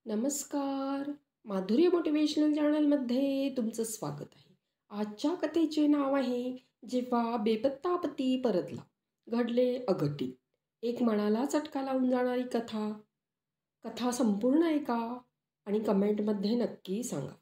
नमस्कार. माधुर्य मोटिवेशनल चॅनलमध्ये तुमचं स्वागत आहे. आजच्या कथेचे नाव आहे जेव्हा बेपत्ता पती परतला. घडले अघटित. एक मनाला चटका लावून जाणारी कथा. कथा संपूर्ण ऐका आणि कमेंटमध्ये नक्की सांगा.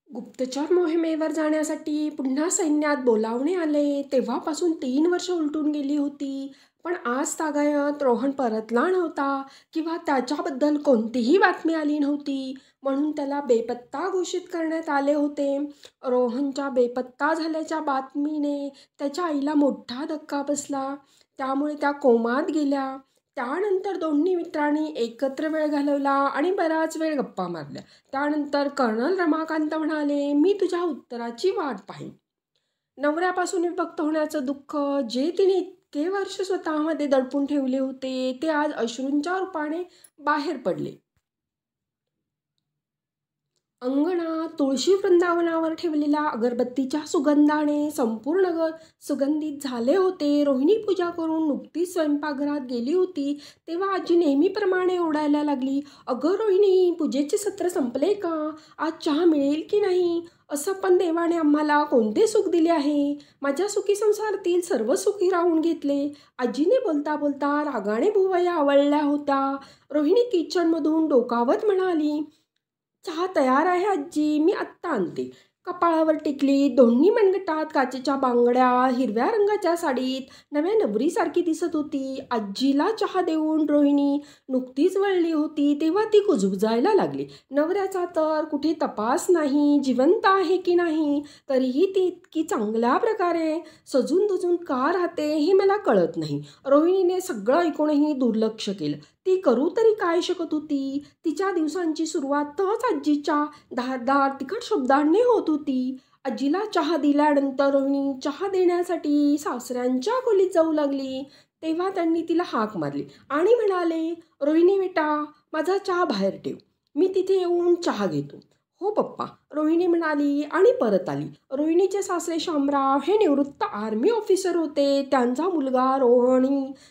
गुप्तचर मोहिमेवर जाण्यासाठी पुन्हा सैन्यात बोलावणे आले तेव्हापासून 3 वर्ष उलटून गेली होती. पण आज तागायत रोहन परतला नव्हता किंवा त्याच्याबद्दल कोणतीही बातमी आली नव्हती. म्हणून त्याला बेपत्ता घोषित करण्यात आले होते. रोहनच्या बेपत्ता झाल्याच्या बातमीने त्याच्या आईला मोठा धक्का बसला. त्यामुळे त्या कोमात गेल्या. त्यानंतर दोन्ही मित्रांनी एकत्र वेळ घालवला आणि बराच वेळ गप्पा मारल्या. त्यानंतर कर्नल रमाकांत म्हणाले, मी तुझ्या उत्तराची वाट पाहीन. नवऱ्यापासून विभक्त होण्याचं दुःख जे तिने इतके वर्ष स्वतःमध्ये दडपून ठेवले होते ते आज अश्रूंच्या रूपाने बाहेर पडले. अंगणात तुळशी वृंदावनावर ठेवलेल्या अगरबत्तीच्या सुगंधाने संपूर्ण घर सुगंधित झाले होते. रोहिणी पूजा करून नुकतीच स्वयंपाकघरात गेली होती तेव्हा आजी नेहमीप्रमाणे ओरडायला लागली. अगं रोहिणी, पूजेचे सत्र संपले का? आज चहा मिळेल की नाही? असं पण देवाने आम्हाला कोणते सुख दिले आहे? माझ्या सुखी संसारातील सर्व सुखी राहून घेतले. आजीने बोलता बोलता रागाने भुवया आवळल्या होत्या. रोहिणी किचनमधून डोकावत म्हणाली, चहा तयार आहे आजी, मी आत्ता आणते. कपाळावर टिकली, दोन्ही मनगटात काचेच्या बांगड्या, हिरव्या रंगाच्या साडीत नव्या नवरीसारखी दिसत होती. आजीला चहा देऊन रोहिणी नुकतीच वळली होती तेव्हा ती कुजबुजायला लागली. नवऱ्याचा तर कुठे तपास नाही, जिवंत आहे की नाही, तरीही ती इतकी चांगल्या प्रकारे सजून धजून का राहते हे मला कळत नाही. रोहिणीने सगळं ऐकूनही दुर्लक्ष केलं. ती करू तरी काय शकत होती? तिच्या दिवसांची सुरुवातच आजीच्या धारदार तिखट शब्दांनी होत होती. आजीला चहा दिल्यानंतर रोहिणी चहा देण्यासाठी सासऱ्यांच्या खोलीत जाऊ लागली. तेव्हा त्यांनी तिला हाक मारली आणि म्हणाले, रोहिणी बेटा, माझा चहा बाहेर ठेव, मी तिथे येऊन चहा घेतो. हो पप्पा, रोहिणी म्हणाली आणि परत आली. रोहिणीचे सासरे शामराव हे निवृत्त आर्मी ऑफिसर होते. त्यांचा मुलगा रोहन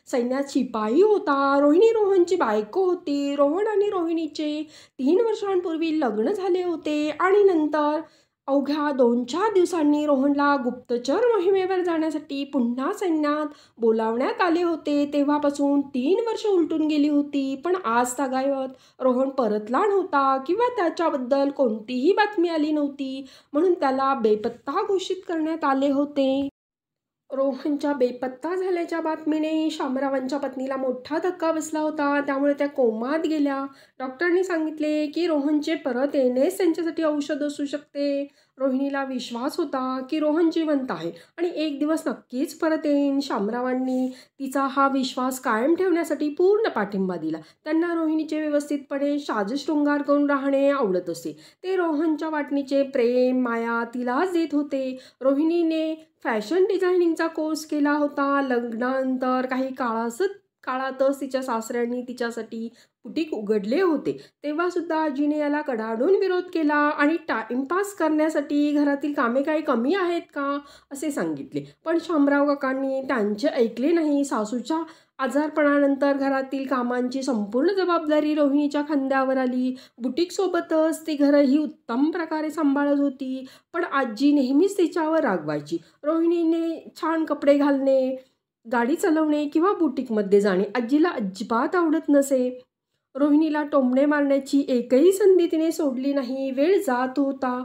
सैन्यात शिपाई होता. रोहिणी रोहनची बायको होती. रोहन आणि रोहिणीचे 3 वर्षांपूर्वी लग्न झाले होते आणि नंतर अवघ्या 2-4 दिवसांनी रोहनला गुप्तचर मोहिमेवर जाण्यासाठी पुन्हा सैन्यात बोलावण्यात आले होते. तेव्हापासून 3 वर्ष उलटून गेली होती. पण आज तागायत रोहन परतला नव्हता किंवा त्याच्याबद्दल कोणतीही बातमी आली नव्हती. म्हणून त्याला बेपत्ता घोषित करण्यात आले होते. रोहनच्या बेपत्ता झाल्याच्या बातमीने शामरावांच्या पत्नीला मोठा धक्का बसला होता. त्यामुळे त्या कोमात गेल्या. डॉक्टरनी सांगितले की रोहनचे परत येणेच त्यांच्यासाठी औषध असू शकते. रोहिणीला विश्वास होता की रोहन जिवंत आहे आणि एक दिवस नक्कीच परत येईन. शामरावांनी तिचा हा विश्वास कायम ठेवण्यासाठी पूर्ण पाठिंबा दिला. त्यांना रोहिणीचे व्यवस्थितपणे साजशृंगार करून राहणे आवडत असे. ते रोहनच्या वाटणीचे प्रेम माया तिलाच देत होते. रोहिणीने फॅशन डिझायनिंगचा कोर्स केला होता. लग्नानंतर काही काळातच तिच्या सासऱ्यांनी तिच्यासाठी बुटीक उघडले होते. तेव्हासुद्धा आजीने याला कडाडून विरोध केला आणि टाइमपास करण्यासाठी घरातील कामे काही कमी आहेत का असे सांगितले. पण शामराव काकांनी त्यांचे ऐकले नाही. सासूच्या आजारपणानंतर घरातील कामांची संपूर्ण जबाबदारी रोहिणीच्या खांद्यावर आली. बुटीकसोबतच ती घरही उत्तम प्रकारे सांभाळत होती. पण आजी नेहमीच तिच्यावर रागवायची. रोहिणीने छान कपडे घालणे, गाडी चालवणे किंवा बुटीकमध्ये जाणे आजीला अजिबात आवडत नसे. रोहिणीला टोमणे मारण्याची एकही संधी तिने सोडली नाही. वेळ जात होता.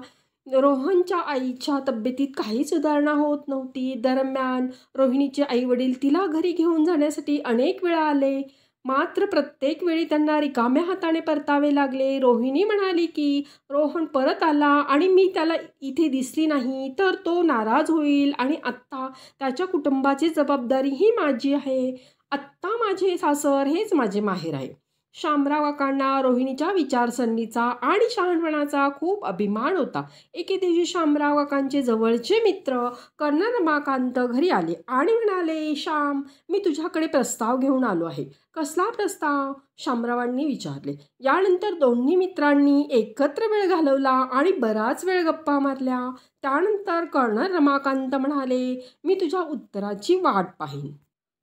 रोहनच्या आईच्या तब्येतीत काही सुधारणा होत नव्हती. दरम्यान रोहिणीचे आईवडील तिला घरी घेऊन जाण्यासाठी अनेक वेळा आले. मात्र प्रत्येक वेळी त्यांना रिकाम्या हाताने परतावे लागले. रोहिणी म्हणाली की रोहन परत आला आणि मी त्याला इथे दिसली नाही तर तो नाराज होईल आणि आत्ता त्याच्या कुटुंबाची जबाबदारी ही माझी आहे. आत्ता माझे सासर हेच माझे माहेर आहे. शामराव काकांना रोहिणीच्या विचारसरणीचा आणि शहाणपणाचा खूप अभिमान होता. एके दिवशी शामराव काकांचे जवळचे मित्र कर्नल रमाकांत घरी आले आणि म्हणाले, श्याम, मी तुझ्याकडे प्रस्ताव घेऊन आलो आहे. कसला प्रस्ताव? शामरावांनी विचारले. यानंतर दोन्ही मित्रांनी एकत्र वेळ घालवला आणि बराच वेळ गप्पा मारल्या. त्यानंतर कर्नल रमाकांत म्हणाले, मी तुझ्या उत्तराची वाट पाहीन.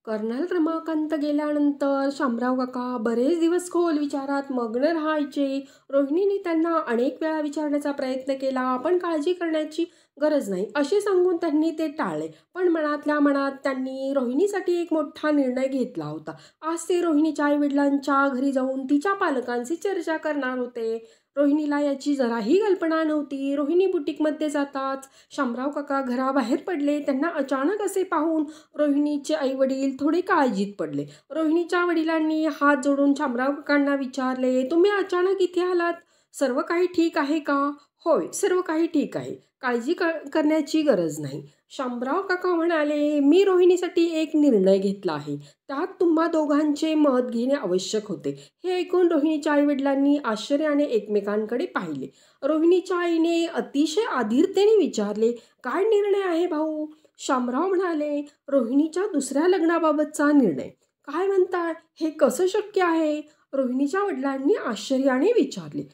कर्नल रमाकांत गेल्यानंतर शामराव काका बरेच दिवस खोल विचारात मग्न राहायचे. रोहिणीने त्यांना अनेक वेळा विचारण्याचा प्रयत्न केला, पण काळजी करण्याची गरज नाही असे सांगून त्यांनी ते टाळले. पण मनातल्या मनात त्यांनी रोहिणीसाठी एक मोठा निर्णय घेतला होता. आज ते रोहिणीच्या आईवडिलांच्या घरी जाऊन तिच्या पालकांशी चर्चा करणार होते. रोहिणीला याची जराही कल्पना नव्हती. रोहिणी बुटीकमध्ये जाताच शामराव काका घराबाहेर पडले. त्यांना अचानक असे पाहून रोहिणीचे आईवडील थोडे काळजीत पडले. रोहिणीच्या वडिलांनी हात जोडून शामराव काकांना विचारले, तुम्ही अचानक इथे आलात? सर्व काही ठीक आहे का? होय, सर्व काही ठीक आहे. काळजी करण्याची गरज नाही. शामराव काका म्हणाले, मी रोहिणीसाठी एक निर्णय घेतला आहे. त्यात तुम्हा दोघांचे मत घेणे आवश्यक होते. हे ऐकून रोहिणीच्या आईवडिलांनी आश्चर्याने एकमेकांकडे पाहिले. रोहिणीच्या आईने अतिशय आधीरतेने विचारले, काय निर्णय आहे भाऊ? शामराव म्हणाले, रोहिणीच्या दुसऱ्या लग्नाबाबतचा निर्णय. काय म्हणताय? हे कसं शक्य आहे? रोहिणीच्या वडिलांनी आश्चर्याने विचारले.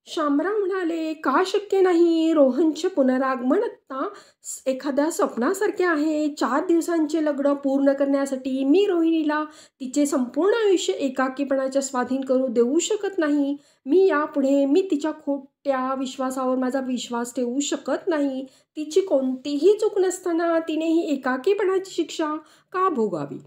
शामराव म्हणाले, का शक्य नाही? रोहनचे पुनरागमन आत्ता एखाद्या स्वप्नासारखे आहे. 4 दिवसांचे लग्न पूर्ण करण्यासाठी मी रोहिणीला तिचे संपूर्ण आयुष्य एकाकीपणाच्या स्वाधीन करू देऊ शकत नाही. मी तिच्या खोट्या विश्वासावर माझा विश्वास ठेवू शकत नाही. तिची कोणतीही चूक नसताना तिने ही एकाकीपणाची शिक्षा का भोगावी?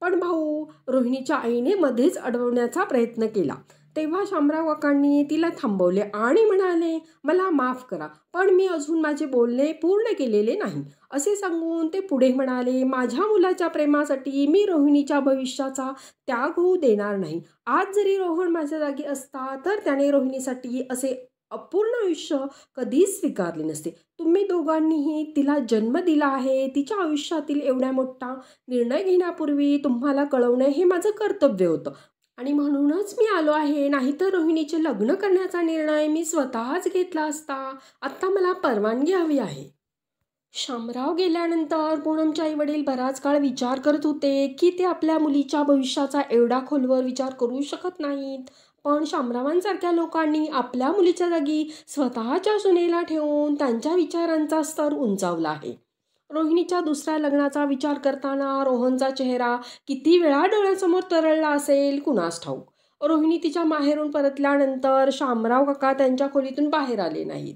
पण भाऊ, रोहिणीच्या आईने मध्येच अडवण्याचा प्रयत्न केला. तेव्हा शामराव काकांनी तिला थांबवले आणि म्हणाले, मला माफ करा, पण मी अजून माझे बोलणे पूर्ण केलेले नाही असे सांगून ते पुढे म्हणाले, माझ्या मुलाच्या प्रेमासाठी मी रोहिणीच्या भविष्याचा त्याग होऊ देणार नाही. आज जरी रोहन माझ्या जागी असता तर त्याने रोहिणीसाठी असे अपूर्ण आयुष्य कधीच स्वीकारले नसते. तुम्ही दोघांनीही तिला जन्म दिला आहे. तिच्या आयुष्यातील एवढा मोठा निर्णय घेण्यापूर्वी तुम्हाला कळवणे हे माझं कर्तव्य होतं आणि म्हणूनच मी आलो आहे. नाहीतर रोहिणीचे लग्न करण्याचा निर्णय मी स्वतःच घेतला असता. आत्ता मला परवानगी हवी आहे. शामराव गेल्यानंतर पूनमचे आईवडील बराच काळ विचार करत होते की ते आपल्या मुलीच्या भविष्याचा एवढा खोलवर विचार करू शकत नाहीत. पण शामरावांसारख्या लोकांनी आपल्या मुलीच्या जागी स्वतःच्या सुनेला ठेवून त्यांच्या विचारांचा स्तर उंचावला आहे. रोहिणीच्या दुसऱ्या लग्नाचा विचार करताना रोहनचा चेहरा किती वेळा डोळ्यासमोर तरळला असेल कुणास ठाऊक. रोहिणी तिच्या माहेरून परतल्यानंतर शामराव काका त्यांच्या खोलीतून बाहेर आले नाहीत.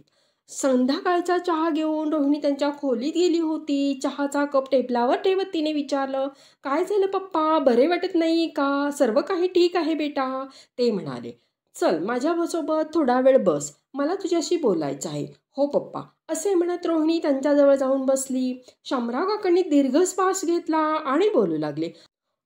संध्याकाळचा चहा घेऊन रोहिणी त्यांच्या खोलीत गेली होती. चहाचा कप टेबलावर ठेवत तिने विचारलं, काय झालं पप्पा, बरे वाटत नाही का? सर्व काही ठीक आहे बेटा, ते म्हणाले. चल माझ्यासोबत थोडा वेळ बस, मला तुझ्याशी बोलायचं आहे. हो पप्पा, असे म्हणत रोहिणी त्यांच्याजवळ जाऊन बसली. शामराव काकांनी दीर्घ श्वास घेतला आणि बोलू लागले,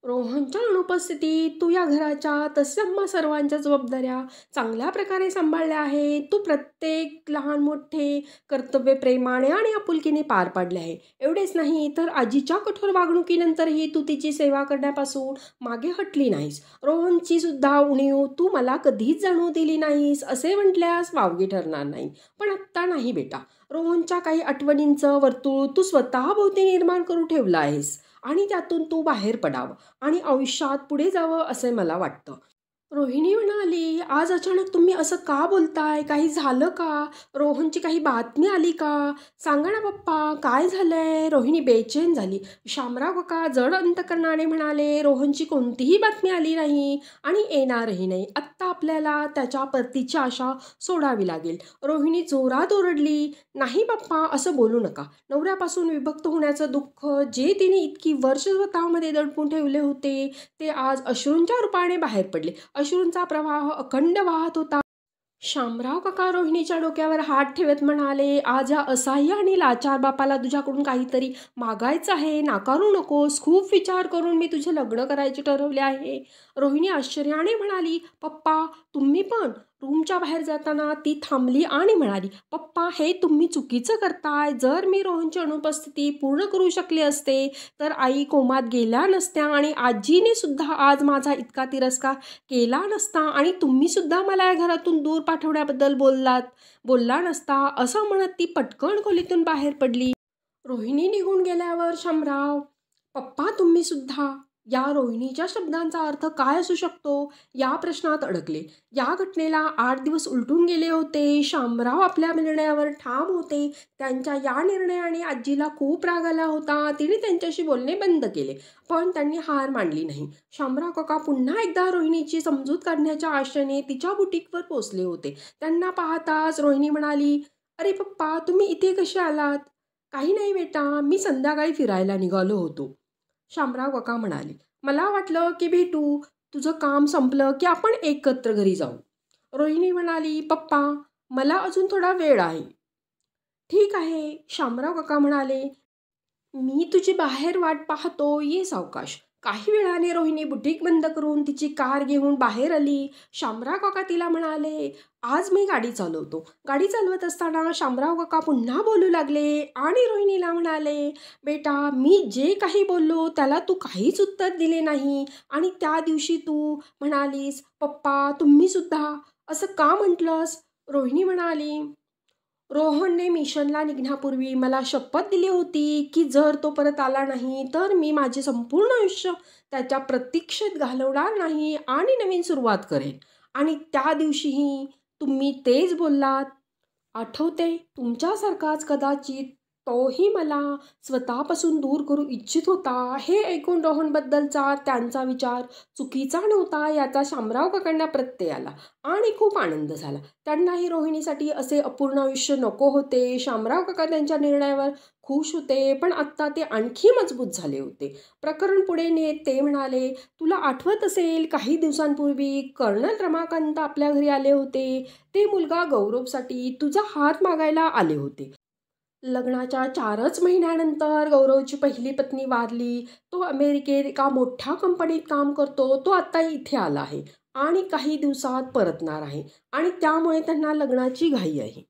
रोहनच्या अनुपस्थितीत तू या घराच्या तसं सर्वांच्या जबाबदाऱ्या चांगल्या प्रकारे सांभाळल्या आहेत. तू प्रत्येक लहान मोठे कर्तव्य प्रेमाने आणि आपुलकीने पार पाडले आहे. एवढेच नाही तर आजीच्या कठोर वागणुकीनंतरही तू तिची सेवा करण्यापासून मागे हटली नाहीस. रोहनची सुद्धा उणीव तू मला कधीच जाणवू दिली नाहीस. असे म्हटल्यास वावगे ठरणार नाही. पण आत्ता नाही बेटा. रोहनच्या काही आठवणींचं वर्तुळ तू स्वतःभोवती निर्माण करून ठेवलं आहेस आणि त्यातून तू बाहेर पडावं आणि आयुष्यात पुढे जावं असे मला वाटतं. रोहिणी म्हणाली, आज अचानक तुम्ही असं का बोलताय? काही झालं का? रोहनची काही बातमी आली का? सांगा ना पप्पा, काय झालंय? रोहिणी बेचैन झाली. शामराव काका जड अंतकरणाने म्हणाले, रोहनची कोणतीही बातमी आली नाही आणि येणारही नाही. आत्ता आपल्याला त्याच्या परतीची आशा सोडावी लागेल. रोहिणी जोरात ओरडली, नाही पप्पा, असं बोलू नका. नवऱ्यापासून विभक्त होण्याचं दुःख जे तिने इतकी वर्ष स्वतःमध्ये दडपून ठेवले होते ते आज अश्रूंच्या रूपाने बाहेर पडले. अश्रूंचा प्रवाह अखंड वाहत होता. शामराव काका रोहिणीच्या डोक्यावर हात ठेवत म्हणाले, आज या असहाय्य आणि लाचार बापाला तुझ्याकडून काहीतरी मागायचं आहे. नाकारू नकोस. खूप विचार करून मी तुझे लग्न करायचे ठरवले आहे. रोहिणी आश्चर्याने म्हणाली, पप्पा तुम्ही पण? रूमच्या बाहेर जाताना ती थांबली आणि म्हणाली, पप्पा हे तुम्ही चुकीचं करताय. जर मी रोहनची अनुपस्थिती पूर्ण करू शकले असते तर आई कोमात गेल्या नसत्या आणि आजीने सुद्धा आज माझा इतका तिरस्कार केला नसता आणि तुम्ही सुद्धा मला या घरातून दूर पाठवण्याबद्दल बोलला नसता. असं म्हणत ती पटकन खोलीतून बाहेर पडली. रोहिणी निघून गेल्यावर शामराव, पप्पा तुम्ही सुद्धा या रोहिणीच्या शब्दांचा अर्थ काय असू शकतो या प्रश्नात अडकले. या घटनेला 8 दिवस उलटून गेले होते. शामराव आपल्या निर्णयावर ठाम होते. त्यांच्या या निर्णयाने आजीला खूप राग आला होता. तिने त्यांच्याशी बोलणे बंद केले, पण त्यांनी हार मानली नाही. शामराव काका पुन्हा एकदा रोहिणीची समजूत काढण्याच्या आशेने तिच्या बुटीकवर पोचले होते. त्यांना पाहताच रोहिणी म्हणाली, "अरे पप्पा, तुम्ही इथे कसे आलात?" "काही नाही बेटा, मी संध्याकाळी फिरायला निघालो होतो." शामराव काका म्हणाले, "मला वाटलं की भेटू. तुझं काम संपलं की आपण एकत्र घरी जाऊ." रोहिणी म्हणाली, "पप्पा, मला अजून थोडा वेळ आहे." "ठीक आहे." शामराव काका म्हणाले, "मी तुझी बाहेर वाट पाहतो, ये सावकाश." काही वेळाने रोहिणी बुटीक बंद करून तिची कार घेऊन बाहेर आली. शामराव काका तिला म्हणाले, "आज मी गाडी चालवतो." गाडी चालवत असताना शामराव काका पुन्हा बोलू लागले आणि रोहिणीला म्हणाले, "बेटा, मी जे काही बोललो त्याला तू काहीच उत्तर दिले नाही आणि त्या दिवशी तू म्हणालीस, 'पप्पा, तुम्ही सुद्धा असं का म्हटलंस?'" रोहिणी म्हणाली, "रोहनने मिशनला निघण्यापूर्वी मला शपथ दिली होती की जर तो परत आला नाही तर मी माझे संपूर्ण आयुष्य त्याच्या प्रतीक्षेत घालवणार नाही आणि नवीन सुरुवात करेन. आणि त्या दिवशीही तुम्ही तेच बोललात. आठवते, तुमच्यासारखाच कदाचित तोही मला स्वतःपासून दूर करू इच्छित होता." हे ऐकून रोहनबद्दलचा त्यांचा विचार चुकीचा नव्हता याचा शामराव काकांना प्रत्यय आला आणि खूप आनंद झाला. त्यांनाही रोहिणीसाठी असे अपूर्ण आयुष्य नको होते. शामराव काका त्यांच्या निर्णयावर खुश होते, पण आत्ता ते आणखी मजबूत झाले होते. प्रकरण पुढे नेत ते म्हणाले, "तुला आठवत असेल, काही दिवसांपूर्वी कर्नल रमाकांत आपल्या घरी आले होते. ते मुलगा गौरवसाठी तुझा हात मागायला आले होते. लग्नाच्या 4च महिन्यानंतर गौरवची पहिली पत्नी वारली. तो अमेरिकेत एका मोठ्या कंपनीत काम करतो. तो आता इथे आला आहे आणि काही दिवसात परतणार आहे आणि त्यामुळे त्यांना लग्नाची घाई आहे.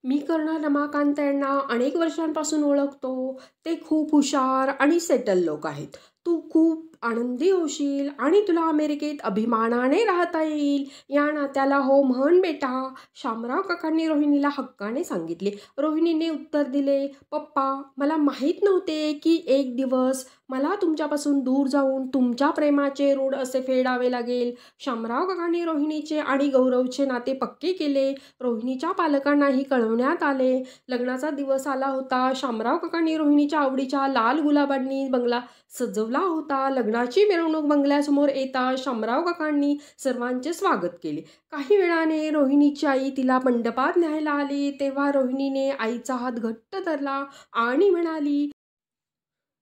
मी कर्नल रमाकांत यांना अनेक वर्षांपासून ओळखतो. ते खूप हुशार आणि सेटल लोक आहेत. तू खूप आनंदी होशील आणि तुला अमेरिकेत अभिमानाने राहता येईल. या नात्याला हो म्हण बेटा." शामराव काकांनी रोहिणीला हक्काने सांगितले. रोहिणीने उत्तर दिले, "पप्पा, मला माहीत नव्हते की एक दिवस मला तुमच्यापासून दूर जाऊन तुमच्या प्रेमाचे ऋण असे फेडावे लागेल." शामराव काकांनी रोहिणीचे आणि गौरवचे नाते पक्के केले. रोहिणीच्या पालकांनाही कळवण्यात आले. लग्नाचा दिवस आला होता. शामराव काकांनी रोहिणीच्या आवडीच्या लाल गुलाबांनी बंगला सजवला होता. लग्नाची मिरवणूक बंगल्यासमोर येता शामराव काकांनी सर्वांचे स्वागत केले. काही वेळाने रोहिणीची आई तिला मंडपात न्यायला आली. तेव्हा रोहिणीने आईचा हात घट्ट धरला आणि म्हणाली,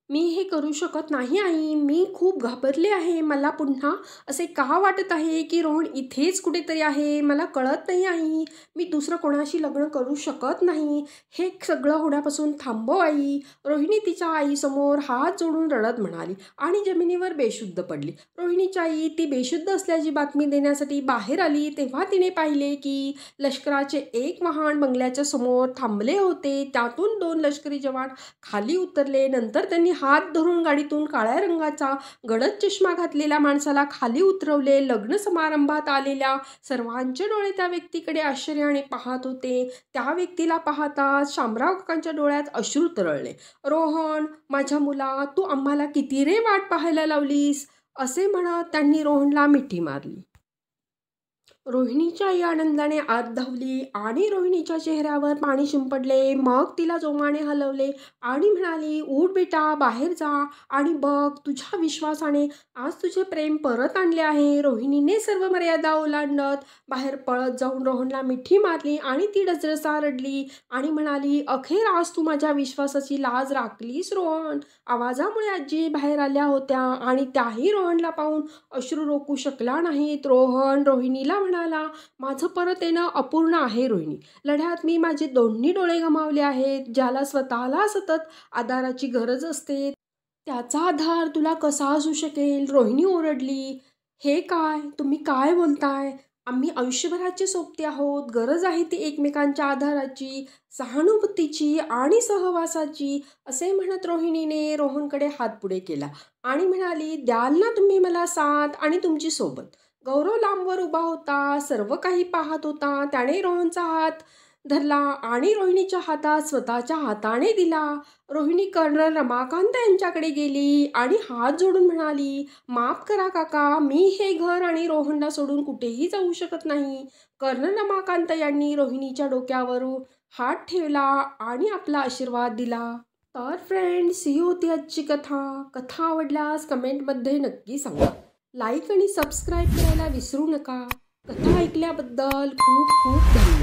"मी हे करू शकत नाही आई. मी खूप घाबरले आहे. मला पुन्हा असे का वाटत आहे की रोहन इथेच कुठेतरी आहे. मला कळत नाही आई. मी दुसरं कोणाशी लग्न करू शकत नाही. हे सगळं होण्यापासून थांबव आई." रोहिणी तिच्या आईसमोर हात जोडून रडत म्हणाली आणि जमिनीवर बेशुद्ध पडली. रोहिणीची आई ती बेशुद्ध असल्याची बातमी देण्यासाठी बाहेर आली. तेव्हा तिने पाहिले की लष्कराचे एक वाहन बंगल्याच्या समोर थांबले होते. त्यातून 2 लष्करी जवान खाली उतरले. नंतर त्यांनी हात धरून गाडीतून काळ्या रंगाचा गडद चष्मा घातलेल्या माणसाला खाली उतरवले. लग्न समारंभात आलेल्या सर्वांचे डोळे त्या व्यक्तीकडे आश्चर्याने पाहत होते. त्या व्यक्तीला पाहताच शामराव काकांच्या डोळ्यात अश्रू तरळले. "रोहन, माझ्या मुला, तू आम्हाला किती रे वाट पाहायला लावलीस." असे म्हणत त्यांनी रोहनला मिठी मारली. रोहिणीच्या आई आनंदाने आत धावली आणि रोहिणीच्या चेहऱ्यावर पाणी शिंपडले. मग तिला जोमाने हलवले आणि म्हणाली, "उठ बेटा, बाहेर जा आणि बघ, तुझ्या विश्वासाने आज तुझे प्रेम परत आणले आहे." रोहिणीने सर्व मर्यादा ओलांडत बाहेर पळत जाऊन रोहनला मिठी मारली आणि ती डचरसा रडली आणि म्हणाली, "अखेर आज तू माझ्या विश्वासाची लाज राखलीस रोहन." आवाजामुळे आजी बाहेर आल्या होत्या आणि त्याही रोहनला पाहून अश्रू रोखू शकला नाहीत. रोहन रोहिणीला म्हणाला, "माझं परत येणं अपूर्ण आहे रोहिणी. लढ्यात मी माझे दोन्ही डोळे गमावले आहेत. ज्याला स्वतःला सतत आधाराची गरज असते त्याचा आधार तुला कसा असू शकेल?" रोहिणी ओरडली, "हे काय? तुम्ही काय बोलताय? आम्ही आयुष्यभराचे सोबते आहोत. गरज आहे ती एकमेकांच्या आधाराची, सहानुभूतीची आणि सहवासाची." असे म्हणत रोहिणीने रोहनकडे हात पुढे केला आणि म्हणाली, "द्याल ना तुम्ही मला साथ आणि तुमची सोबत?" गौरव लांबवर उभा होता, सर्व काही पाहत होता. त्याने रोहनचा हात धरला आणि रोहिणीच्या हातात स्वतःच्या हाताने दिला. रोहिणी कर्नल रमाकांत यांच्याकडे गेली आणि हात जोडून म्हणाली, माफ करा काका, मी हे घर आणि रोहनला सोडून कुठेही जाऊ शकत नाही. कर्नल रमाकांत यांनी रोहिणीच्या डोक्यावर हात ठेवला आणि आपला आशीर्वाद दिला. तर फ्रेंड्स, ही होती आजची कथा. कथा आवडल्यास कमेंटमध्ये नक्की सांगा. लाईक आणि सबस्क्राईब करायला विसरू नका. कथा ऐकल्याबद्दल खूप खूप धन्यवाद.